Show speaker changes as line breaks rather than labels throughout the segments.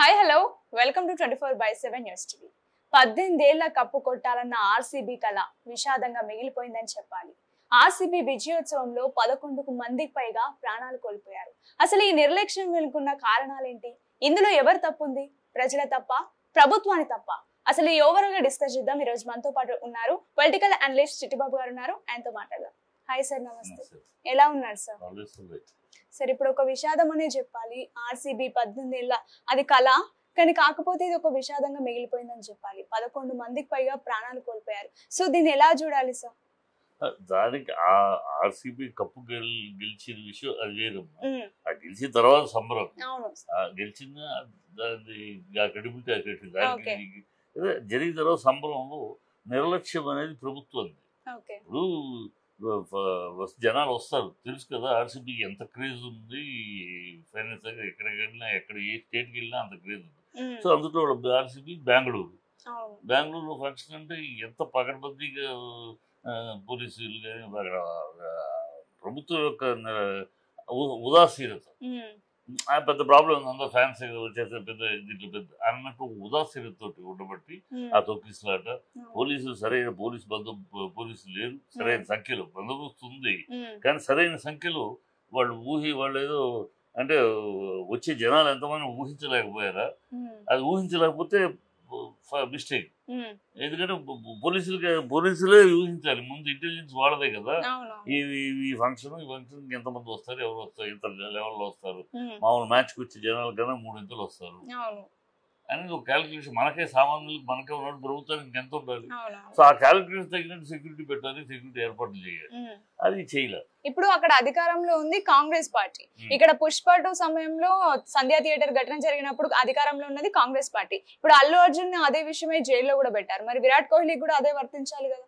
Hi hello welcome to 24/7 news TV. 18 ఏళ్ల cup కొట్టాలన్న RCB కళ విషాదంగా మిగిలిపోయిందని చెప్పాలి. ఆర్సీబీ విజయోత్సవంలో 11 మందికి పైగా ప్రాణాలు కోల్పోయారు. అసలు ఈ నిర్లక్ష్యం వెనుకున్న కారణాలేంటి? ఇందులో ఎవరు తప్పుంది? ప్రజల తప్ప, ప్రభుత్వాన్ని తప్ప? అసలు ఈ ఓవరాల్ గా డిస్కస్ చేద్దాం. ఈ రోజు మనతో పాటు ఉన్నారు పొలిటికల్ అనలిస్ట్ చిట్టిబాబు గారు ఉన్నారు. ఆయనతో మాట్లాడదాం. హాయ్ సార్, నమస్తే. ఎలా ఉన్నారు సార్? సరే, ఇప్పుడు ఒక విషాదం అనే చెప్పాలి. ఆర్సీబీ 18 ఏళ్ళ అది కళ, కానీ కాకపోతే ఇది ఒక విషాదంగా మిగిలిపోయిందని చెప్పాలి. 11 మందికి పైగా ప్రాణాలు కోల్పోయారు. సో దీన్ని ఎలా చూడాలి సార్?
దానికి ఆర్సీబీ కప్పు గెలిచిన విషయం అది వేరమ్మా. ఆ గెలిచిన తర్వాత సంబరం, గెలిచిన దానికి జరిగిన తర్వాత సంబరంలో నిర్లక్ష్యం అనేది ప్రభుత్వం. ఇప్పుడు జనాలు వస్తారు, తెలుసు కదా ఆర్సీబీకి ఎంత క్రేజ్ ఉంది, ఫైనాన్స్ ఎక్కడికి వెళ్ళినా, ఎక్కడ ఏ స్టేట్కి వెళ్ళినా అంత క్రేజ్ ఉంది. సో అందులో ఆర్సీబీ బెంగళూరు ఫంక్షన్ అంటే ఎంత పకడ్బందీగా పోలీసులు కానీ ప్రభుత్వం యొక్క ఉదాసీనత పెద్ద ప్రాబ్లం ఉంది. అందరూ ఫ్యాన్స్ వచ్చేస్తే పెద్ద దీంట్లో పెద్ద అన్నట్టు ఉదాసీనతతోటి ఉండబట్టి ఆ తొక్కిసలాట, పోలీసులు సరైన పోలీసులు లేరు, సరైన సంఖ్యలో బందోబస్తు ఉంది, కానీ సరైన సంఖ్యలో వాళ్ళు ఏదో అంటే వచ్చే జనాలు ఎంతమంది ఊహించలేకపోయారా? అది ఊహించలేకపోతే మిస్టేక్. ఎందుకంటే పోలీసులే ఊహించాలి ముందు, ఇంటెలిజెన్స్ వాళ్ళదే కదా. ఈ ఫంక్షన్ ఎంతమంది వస్తారు, ఎవరు వస్తారు, ఎంత లెవెల్లో వస్తారు, మామూలు మ్యాచ్కి వచ్చే జనాల కన్నా 3 ఇంతలు వస్తారు అనేది ఒక క్యాలిక్యులేషన్. మనకే సామాన్యులకు మనకే ఉన్నట్టు ప్రభుత్వానికి ఎంత ఉండాలి. సో ఆ క్యాలిక్యులేషన్ తగినట్టు సెక్యూరిటీ పెట్టాలి, సెక్యూరిటీ ఏర్పాట్లు చేయాలి. అది చేయలేదు.
ఇప్పుడు అక్కడ అధికారంలో ఉంది కాంగ్రెస్ పార్టీ. ఇక్కడ పుష్ప 2 సమయంలో సంధ్యా థియేటర్ ఘటన జరిగినప్పుడు అధికారంలో ఉన్నది కాంగ్రెస్ పార్టీ. ఇప్పుడు అల్లు అర్జున్ అదే విషయమై జైల్లో కూడా పెట్టారు. మరి విరాట్ కోహ్లీ కూడా అదే వర్తించాలి కదా?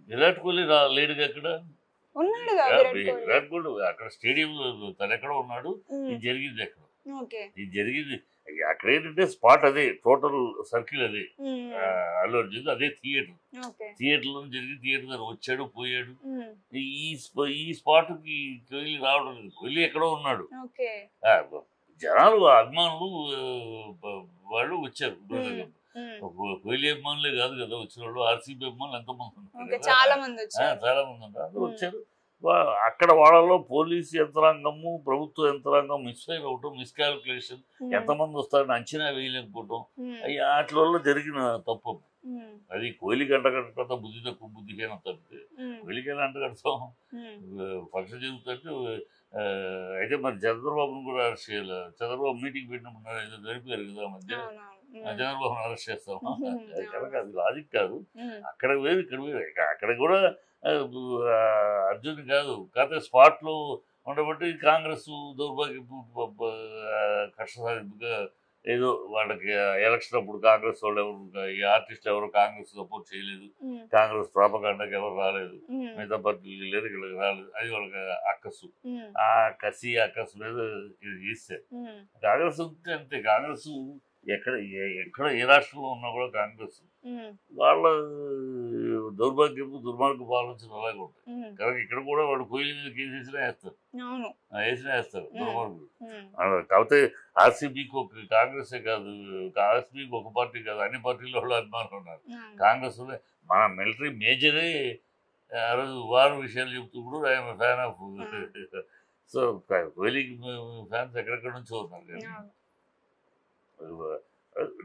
విరాట్ కోహ్లీ లేడుగా, అక్కడ
ఉన్నాడుగా.
విరాట్ కోహ్లీ అక్కడ స్టేడియం తను ఎక్కడ ఉన్నాడు, ఇది జరిగింది ఎక్కడ, ఇది జరిగింది అక్కడ ఏంటంటే స్పాట్ అదే, టోటల్ సర్కిల్ అదే. అల్లు అర్జున్ అదే థియేటర్ లో జరిగి థియేటర్ దగ్గర వచ్చాడు, పోయాడు. ఈ స్పాట్ కి కోహ్లీ రావడం లేదు, కోహ్లీ ఎక్కడో ఉన్నాడు. జనాలు అభిమానులు వాళ్ళు వచ్చారు. కోహ్లీ అభిమానులే కాదు కదా వచ్చిన వాళ్ళు, ఆర్సీబీ అభిమానులు ఎంతమంది ఉన్నారు, చాలా మంది ఉన్నారు, అందరూ వచ్చారు. అక్కడ వాళ్ళలో పోలీసు యంత్రాంగము, ప్రభుత్వ యంత్రాంగం మిస్ఫైర్ అవటం, మిస్కాల్కులేషన్, ఎంతమంది వస్తారని అంచనా వేయలేకపోవటం, వాటిలో జరిగిన తప్పు. అది కోహ్లీకి అంటగట్ట బుద్ధి తక్కువ, బుద్ధిహీన తప్పితే కోహ్లీకి ఎలా అంటగడతాం? ఫంక్షన్ జరుగుతుంటే అయితే మరి చంద్రబాబును కూడా అరెస్ట్ చేయాలి. చంద్రబాబు మీటింగ్ పెట్టినప్పుడు ఏదో జరిపారు కదా మధ్య, చంద్రబాబును అరెస్ట్ చేస్తామా? అది లాజిక్ కాదు. అక్కడ వేరు, ఇక్కడ వేరు. అక్కడ కూడా అర్జున్ కాదు, కాకపోతే స్పాట్లో ఉండబట్టి కాంగ్రెస్ దౌర్భాగ్యపు కష్ట సాధింపుగా ఏదో వాళ్ళకి ఎలక్షన్ అప్పుడు కాంగ్రెస్ వాళ్ళు ఎవరు, ఈ ఆర్టిస్ట్ ఎవరు కాంగ్రెస్ సపోర్ట్ చేయలేదు, కాంగ్రెస్ ప్రాపగాండాకి ఎవరు రాలేదు, మిగతా పార్టీలు లేరు, వీళ్ళకి రాలేదు, అది వాళ్ళకి అక్కసు. ఆ అక్కసు మీద ఇది చేస్తారు. కాంగ్రెస్ ఉంటే అంతే. కాంగ్రెస్ ఎక్కడ ఏ రాష్ట్రంలో ఉన్నా కూడా కాంగ్రెస్ వాళ్ళ దౌర్భాగ్యపు దుర్మార్గపు ఆలోచన అలాగే ఉంటాయి. కనుక ఇక్కడ కూడా వాడు కోహ్లీ మీద కేసు వేస్తారు దుర్మార్గులు. కాకపోతే ఆర్సీబీకి ఒక కాంగ్రెసే కాదు, ఆర్సీబీకి ఒక పార్టీ కాదు, అన్ని పార్టీల వాళ్ళు అభిమానులు ఉన్నారు. కాంగ్రెస్ మన మిలిటరీ మేజరే ఆ రోజు వారు విషయాలు చెప్తూ ఆయన ఫ్యాన్ ఆఫ్. సో కోహ్లీకి ఫ్యాన్స్ ఎక్కడెక్కడ నుంచో ఉన్నారు.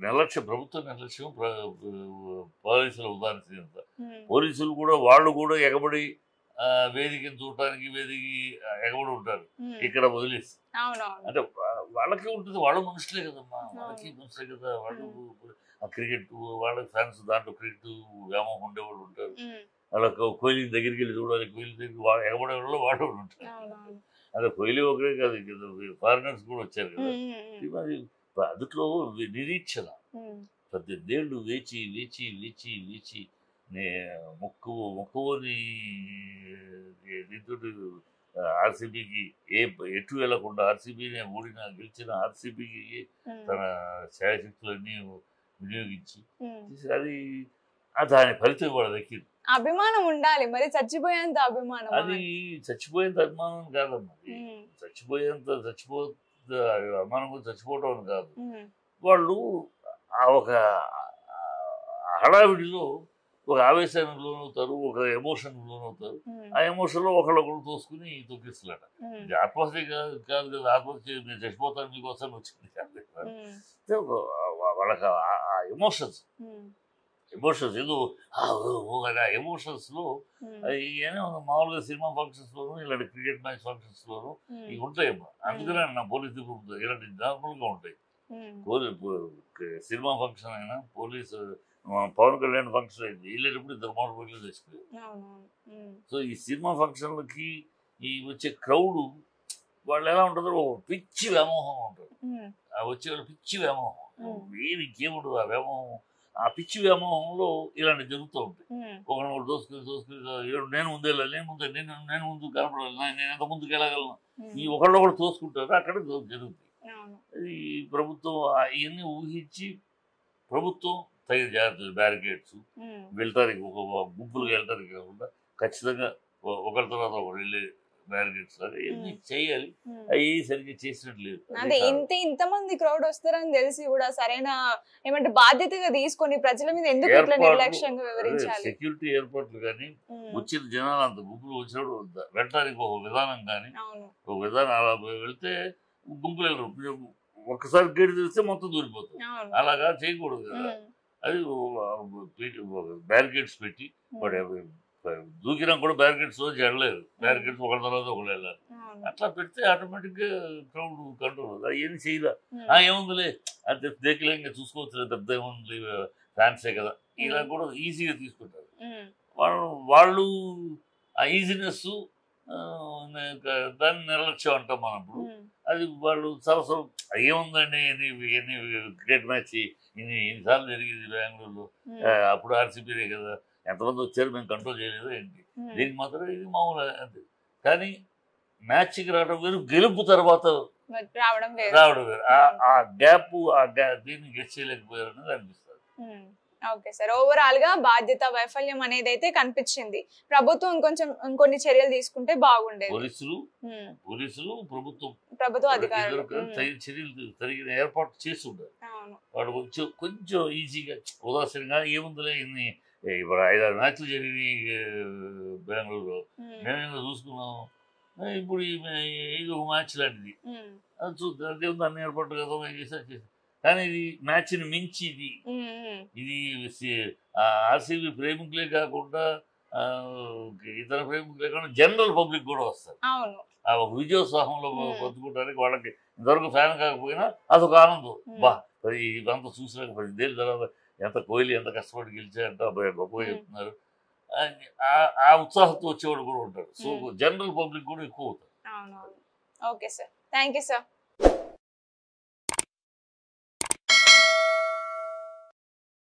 నిర్లక్ష్యం, ప్రభుత్వ నిర్లక్ష్యం, పోలీసుల ఉదాహరణ. పోలీసులు కూడా వాళ్ళు కూడా ఎగబడి వేదికను చూడటానికి ఎగబడి ఉంటారు, ఇక్కడ వదిలేసి. అంటే వాళ్ళకి ఉంటుంది, వాళ్ళ మనుషులే కదమ్మా, వాళ్ళకి మనుషులే కదా. వాళ్ళు క్రికెట్ వాళ్ళకి ఫ్యాన్స్, దాంట్లో క్రికెట్ వ్యామోహం ఉండేవాళ్ళు ఉంటారు. వాళ్ళకి కోహ్లీ దగ్గరికి వెళ్ళి చూడాలి, కోహ్లీ దగ్గరికి ఎగబడే వాళ్ళు వాళ్ళు ఉంటారు. అదే కోహ్లీ ఒకరే కాదు, ఫారినర్స్ కూడా వచ్చారు కదా. అందులో నిరీక్షణ 18 ఏళ్ళు వేచి వేచి వేచి వేచి మొక్కువని దీంతో ఆర్సీబీకి ఎటు వెళ్లకుండా, ఆర్సీబీని గెలిచిన ఆర్సీబీకి తన శాయశక్తులన్నీ వినియోగించి అది దాని ఫలితం కూడా దక్కింది.
అభిమానం ఉండాలి, మరి చచ్చిపోయేంత అభిమానం.
అది చచ్చిపోయేంత అభిమానం కాదమ్మా, అది అభిమానం కూడా చచ్చిపోవటం అని కాదు. వాళ్ళు ఆ ఒక హడావిడిలో ఒక ఆవేశానికి లోనవుతారు, ఒక ఎమోషన్ లోనవుతారు. ఆ ఎమోషన్లో ఒకళ్ళొకళ్ళు తోసుకుని తొక్కిస్తున్నాడు. ఇది ఆత్మహత్య కాదు కాదు కదా, ఆత్మహత్య నేను చచ్చిపోతాను మీకోసం వచ్చింది కాదు. వాళ్ళకి ఆ ఎమోషన్స్ ఏదో ఎమోషన్స్లో ఏమో మామూలుగా సినిమా ఫంక్షన్స్లోనూ ఇలాంటి క్రికెట్ మ్యాచ్ ఫంక్షన్స్లోనూ ఇవి ఉంటాయమ్మా. అందుకనే నా పోలీసు ఇలాంటి నార్మల్గా ఉంటాయి. సినిమా ఫంక్షన్ అయినా పోలీసు పవన్ కళ్యాణ్ ఫంక్షన్ అయింది, వెళ్ళేటప్పుడు ఇద్దరు మూడు పోలీసులు తెచ్చిపోయారు. సో ఈ సినిమా ఫంక్షన్లకి ఈ వచ్చే క్రౌడ్ వాళ్ళు ఎలా ఉంటుందో పిచ్చి వ్యామోహం ఉంటుంది. ఆ వచ్చే వాళ్ళు పిచ్చి వ్యామోహం, ఇంకేముండదు ఆ వ్యామోహం. ఆ పిచ్చి వ్యామోహంలో ఇలాంటివి జరుగుతూ ఉంటాయి. ఒకరినొకరు దోసుకుని నేను ముందు వెళ్ళాలి, నేను ముందు కనపడాలి, నేను ఎంత ముందుకు వెళ్ళగలను, ఈ ఒకళ్ళొకరు తోసుకుంటారు, అక్కడ జరుగుతాయి. ఈ ప్రభుత్వం ఇవన్నీ ఊహించి ప్రభుత్వం తగిన జాగ్రత్తలు, బ్యారికేడ్స్ వెళ్తానికి ఒక గుంపులుగా వెళ్తానికి కాకుండా ఖచ్చితంగా ఒకరి తర్వాత ఒకరు వెళ్ళే బ్యారికేడ్స్ ఇవన్నీ చేయాలి. అవి సరిగ్గా చేసినట్టు లేదు.
అంటే ఇంతమంది క్రౌడ్ వస్తారని తెలిసి కూడా సరైన ఏమంటే బాధ్యతగా తీసుకొని ప్రజల మీద ఎందుకు ఇట్లా నిర్లక్ష్యంగా వివరించాలి?
సెక్యూరిటీ ఏర్పాట్లు కానీ, వచ్చిన జనాలు అంత గుంపులు వచ్చినప్పుడు వెళ్ళడానికి ఒక విధానం కానీ, ఒక విధానం అలా వెళ్తే గుంపులు వెళ్ళరు. ఒక్కసారి గేటు తెలిస్తే మొత్తం దూరిపోతుంది. అలాగా చేయకూడదు కదా. అది బ్యారికేడ్స్ పెట్టి దూకినా కూడా బ్యారికేడ్స్ రోజు వెళ్ళలేదు, బ్యారికేడ్స్ ఒకరి తర్వాత ఒకరు వెళ్ళాలి. అట్లా పెడితే ఆటోమేటిక్గా క్రౌడ్ కంట్రోల్ అవుతుంది. ఏం చేయలే, ఏముందిలే అది దేకలేంగా చూసుకోవచ్చు, పెద్ద ఏముంది ఫ్యాన్సే కదా, ఇలా కూడా ఈజీగా తీసుకుంటారు. వాళ్ళు ఆ ఈజీనెస్ దాన్ని నిర్లక్ష్యం అంటాం మనం. ఇప్పుడు అది వాళ్ళు సరసరం ఏముందండి, ఎన్ని క్రికెట్ మ్యాచ్ ఇన్నిసార్లు జరిగింది బెంగళూరులో, అప్పుడు ఆర్సీబీనే కదా, ఎంతమంది వచ్చారు మేము కంట్రోల్ చేయలేదు ఏంటి, దీనికి మాత్రం ఇది మామూలు అంతే. కానీ మ్యాచ్కి రావడం వేరు, గెలుపు తర్వాత రావడం వేరు. ఆ గ్యాప్ దీన్ని గెస్ట్ చేయలేకపోయారు అనేది అనిపిస్తుంది.
ఓకే సార్, ఓవరాల్ గా బాధ్యత వైఫల్యం అనేది అయితే కనిపించింది. ప్రభుత్వం ఇంకొన్ని చర్యలు తీసుకుంటే బాగుండేది.
పోలీసులు
ప్రభుత్వ అధికారులు
చర్యలు తగిన ఏర్పాటు చేసి ఉండాలి. వాడు కొంచెం ఈజీగా ఉదాసీనంగా ఏముందిలే, ఇన్ని ఇప్పుడు 5-6 మ్యాచ్లు జరిగినాయి బెంగళూరులో, మేమేదో చూసుకున్నాం, ఇప్పుడు ఇది ఒక మ్యాచ్ లాంటిది, అది చూద్దాం, దేవుంది అన్ని ఏర్పాట్లు కదా చేసి. కానీ ఇది మ్యాచ్ని మించి ఇది ఆర్సీబీ ప్రేమికులే కాకుండా ఇతర ప్రేమికులే కాకుండా జనరల్ పబ్లిక్ కూడా వస్తారు. ఆ ఒక విజయోత్సాహంలో పంచుకోవడానికి వాళ్ళకి ఇంతవరకు ఫ్యాన్ కాకపోయినా అదొక ఆనందం. ఇదంతా చూసినాక 10 ఏళ్ళ తర్వాత ఎంత కోహ్లీ ఎంత కష్టపడి గెలిచాయంట గొప్పగా చెప్తున్నారు, ఆ ఉత్సాహంతో వచ్చేవాడు కూడా ఉంటారు. సో జనరల్ పబ్లిక్ కూడా ఎక్కువ అవుతారు.
Okay sir, thank you sir.